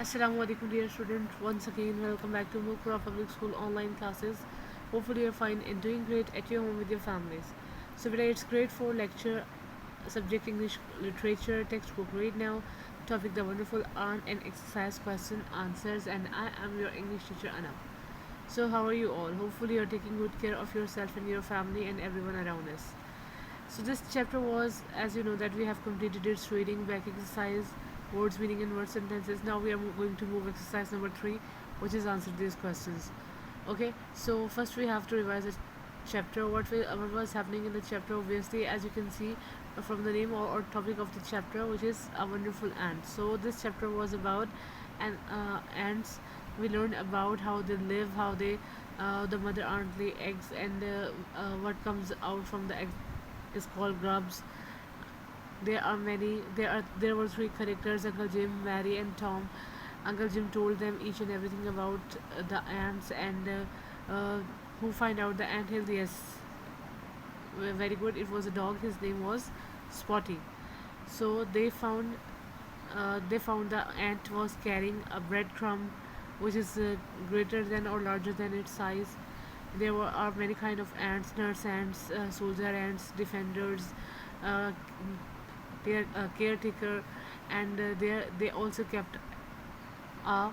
Assalamu alaikum dear students. Once again welcome back to Al-Qura Public School online classes. Hopefully you're fine and doing great at your home with your families. So today it's grade 4 lecture, subject English literature, textbook read now, topic the wonderful art and exercise question answers, and I am your English teacher Anna. So how are you all? Hopefully you're taking good care of yourself and your family and everyone around us. So this chapter was, as you know, that we have completed its reading back exercise, words, meaning, and word sentences. Now we are going to move exercise number 3, which is answer these questions. Okay, so first we have to revise the chapter. What was happening in the chapter? Obviously, as you can see from the name or topic of the chapter, which is a wonderful ant. So this chapter was about ants. We learned about how they live, how they the mother ant lay eggs, and what comes out from the eggs is called grubs. There are many. There were three characters: Uncle Jim, Mary, and Tom. Uncle Jim told them each and everything about the ants and who find out the ant hill. Yes, very good. It was a dog. His name was Spotty. So they found the ant was carrying a breadcrumb, which is greater than or larger than its size. There are many kind of ants: nurse ants, soldier ants, defenders, uh, caretaker, and they also kept a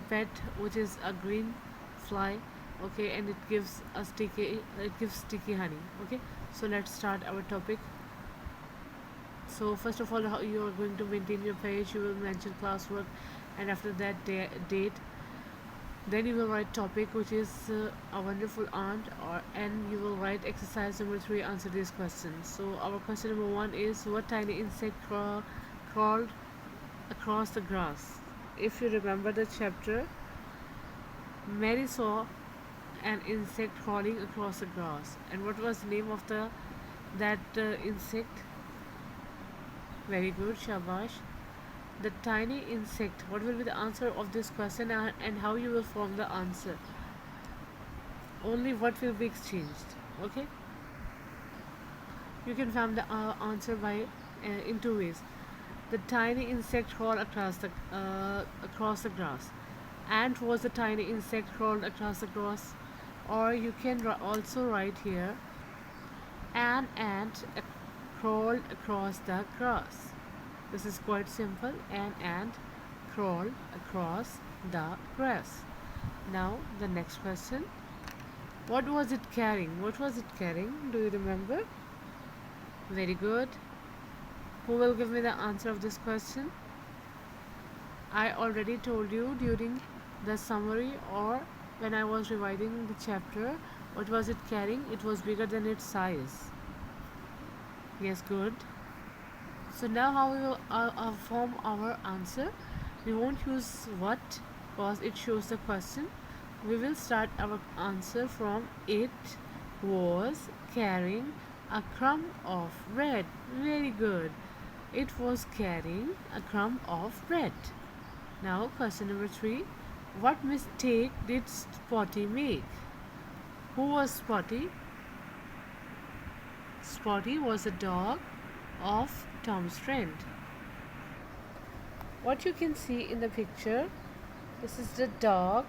pet, which is a green fly. Okay, and it gives sticky honey. Okay, so let's start our topic. So first of all, how you are going to maintain your page, you will mention classwork, and after that date. Then you will write topic, which is a wonderful aunt, and you will write exercise number 3, answer these questions. So our question number 1 is, what tiny insect crawled across the grass? If you remember the chapter, Mary saw an insect crawling across the grass. And what was the name of that insect? Very good, shabash. The tiny insect. What will be the answer of this question, and how you will form the answer? Only what will be exchanged. Okay, you can form the answer by in two ways. The tiny insect crawled across the grass. Ant was the tiny insect crawled across the grass. Or you can also write here, an ant crawled across the grass. This is quite simple. An ant crawled across the grass. Now the next question. What was it carrying? What was it carrying? Do you remember? Very good. Who will give me the answer of this question? I already told you during the summary or when I was revising the chapter. What was it carrying? It was bigger than its size. Yes, good. So now how we will form our answer. We won't use what because it shows the question. We will start our answer from it was carrying a crumb of bread. Very good. It was carrying a crumb of bread. Now question number 3. What mistake did Spotty make? Who was Spotty? Spotty was a dog of Tom's friend. What you can see in the picture, this is the dog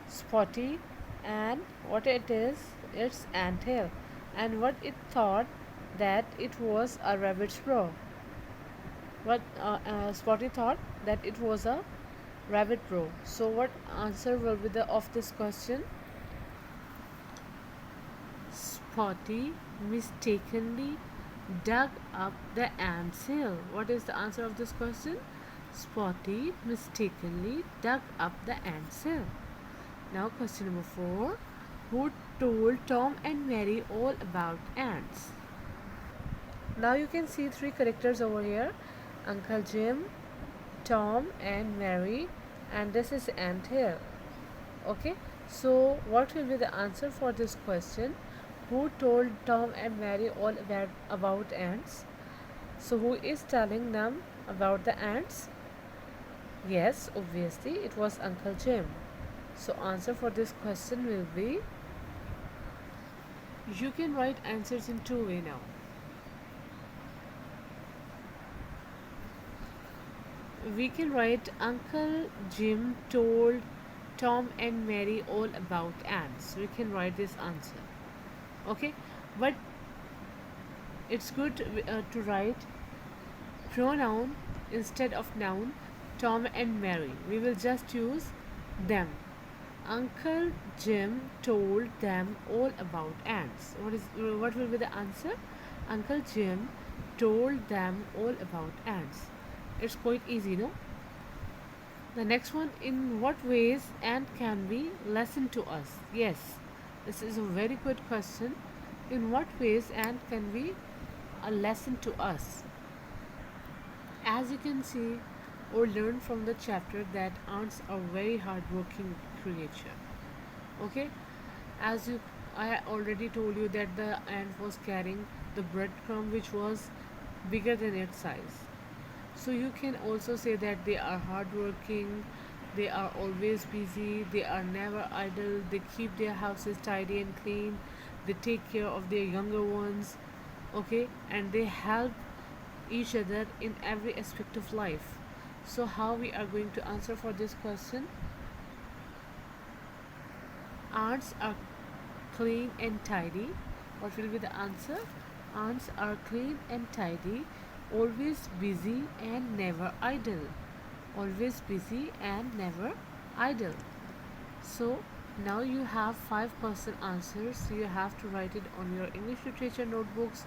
Spotty, and what it is, it's anthill, and what it thought that it was a rabbit's bro. What Spotty thought that it was a rabbit bro. So what answer will be the of this question? Spotty mistakenly dug up the ant's hill. What is the answer of this question? Spotty mistakenly dug up the ant's hill. Now question number 4. Who told Tom and Mary all about ants? Now you can see 3 characters over here. Uncle Jim, Tom and Mary, and this is ant hill. Okay, so what will be the answer for this question? Who told Tom and Mary all about ants? So who is telling them about the ants? Yes, obviously it was Uncle Jim. So answer for this question will be, you can write answers in two ways now. we can write Uncle Jim told Tom and Mary all about ants. We can write this answer. Okay, but it's good to write pronoun instead of noun. Tom and Mary. We will just use them. Uncle Jim told them all about ants. What will be the answer? Uncle Jim told them all about ants. It's quite easy, no? The next one, in what ways ant can be lesson to us? Yes, this is a very good question. In what ways ant can be a lesson to us? As you can see or learn from the chapter that ants are very hardworking creature. Okay, as you I already told you that the ant was carrying the breadcrumb which was bigger than its size. So you can also say that they are hardworking, they are always busy, they are never idle, they keep their houses tidy and clean, they take care of their younger ones, okay, and they help each other in every aspect of life. So how we are going to answer for this question? Ants are clean and tidy. What will be the answer? Ants are clean and tidy, always busy and never idle. Always busy and never idle. So now you have 5% answers. You have to write it on your English literature notebooks.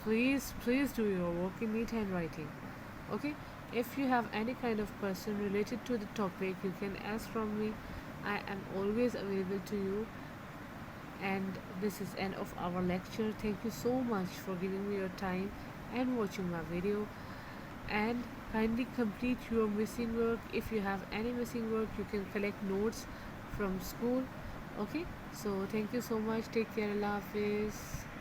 Please do your work in neat handwriting. Okay? If you have any kind of question related to the topic, you can ask from me. I am always available to you. And this is end of our lecture. Thank you so much for giving me your time and watching my video. And kindly complete your missing work. If you have any missing work, you can collect notes from school. Okay, so thank you so much. Take care. Allah Hafiz.